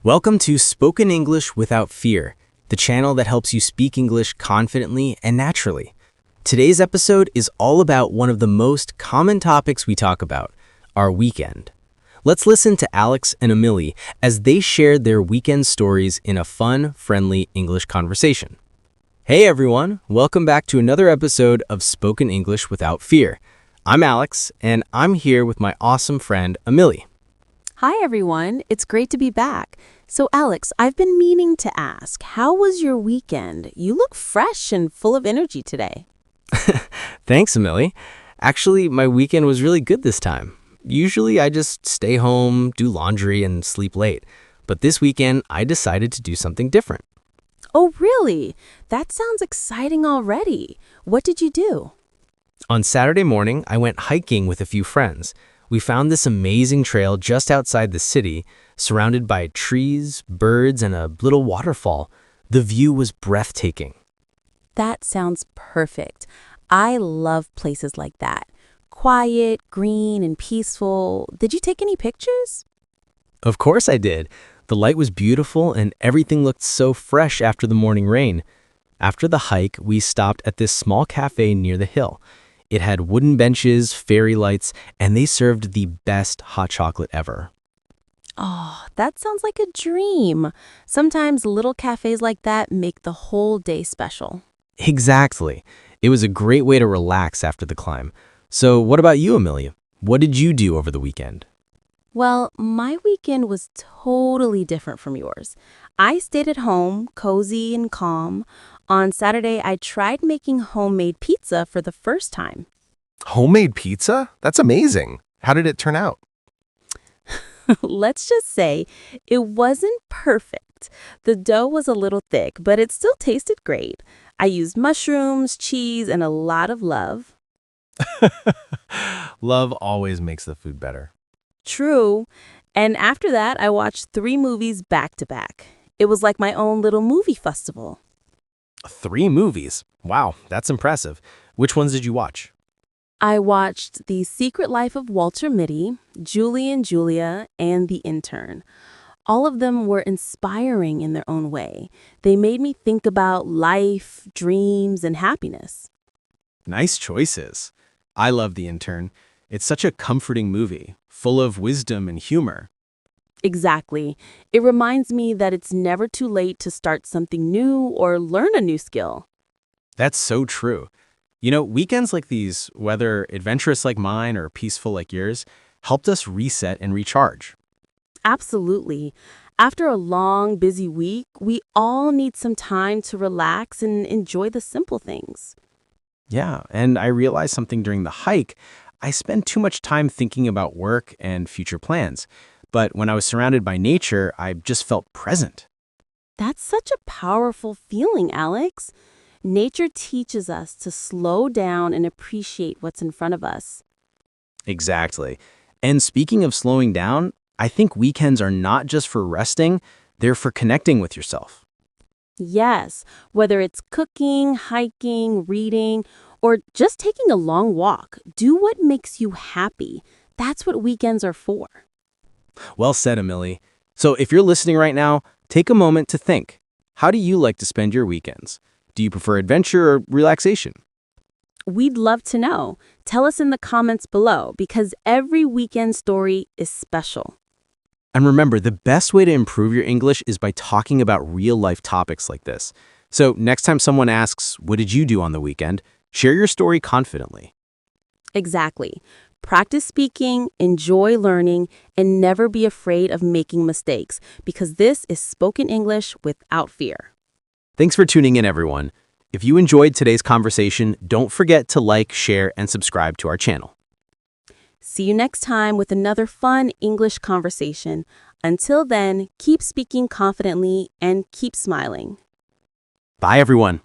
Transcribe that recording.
Welcome to Spoken English Without Fear, the channel that helps you speak English confidently and naturally. Today's episode is all about one of the most common topics we talk about, our weekend. Let's listen to Alex and Amelie as they shared their weekend stories in a fun, friendly English conversation. Hey everyone, welcome back to another episode of Spoken English Without Fear. I'm Alex, and I'm here with my awesome friend, Amelie. Hi, everyone. It's great to be back. So, Alex, I've been meaning to ask, how was your weekend? You look fresh and full of energy today. Thanks, Amelie. Actually, my weekend was really good this time. Usually, I just stay home, do laundry, and sleep late. But this weekend, I decided to do something different. Oh, really? That sounds exciting already. What did you do? On Saturday morning, I went hiking with a few friends. We found this amazing trail just outside the city, surrounded by trees, birds, and a little waterfall. The view was breathtaking. That sounds perfect. I love places like that. Quiet, green, and peaceful. Did you take any pictures? Of course I did. The light was beautiful and everything looked so fresh after the morning rain. After the hike, we stopped at this small cafe near the hill. It had wooden benches, fairy lights, and they served the best hot chocolate ever. Oh, that sounds like a dream. Sometimes little cafes like that make the whole day special. Exactly. It was a great way to relax after the climb. So what about you, Amelia? What did you do over the weekend? Well, my weekend was totally different from yours. I stayed at home, cozy and calm. On Saturday, I tried making homemade pizza for the first time. Homemade pizza? That's amazing. How did it turn out? Let's just say it wasn't perfect. The dough was a little thick, but it still tasted great. I used mushrooms, cheese, and a lot of love. Love always makes the food better. True. And after that, I watched 3 movies back to back. It was like my own little movie festival. 3 movies. Wow, that's impressive. Which ones did you watch? I watched The Secret Life of Walter Mitty, Julie and Julia, and The Intern. All of them were inspiring in their own way. They made me think about life, dreams, and happiness. Nice choices. I love The Intern. It's such a comforting movie, full of wisdom and humor. Exactly. It reminds me that it's never too late to start something new or learn a new skill. That's so true. You know, weekends like these, whether adventurous like mine or peaceful like yours, helped us reset and recharge. Absolutely. After a long, busy week, we all need some time to relax and enjoy the simple things. Yeah, and I realized something during the hike. I spend too much time thinking about work and future plans. But when I was surrounded by nature, I just felt present. That's such a powerful feeling, Alex. Nature teaches us to slow down and appreciate what's in front of us. Exactly. And speaking of slowing down, I think weekends are not just for resting, they're for connecting with yourself. Yes, whether it's cooking, hiking, reading, or just taking a long walk, do what makes you happy. That's what weekends are for. Well said, Amelie. So if you're listening right now, take a moment to think. How do you like to spend your weekends? Do you prefer adventure or relaxation? We'd love to know. Tell us in the comments below because every weekend story is special. And remember, the best way to improve your English is by talking about real-life topics like this. So next time someone asks, what did you do on the weekend? Share your story confidently. Exactly. Practice speaking, enjoy learning, and never be afraid of making mistakes because this is spoken English without fear. Thanks for tuning in, everyone. If you enjoyed today's conversation, don't forget to like, share, and subscribe to our channel. See you next time with another fun English conversation. Until then, keep speaking confidently and keep smiling. Bye, everyone.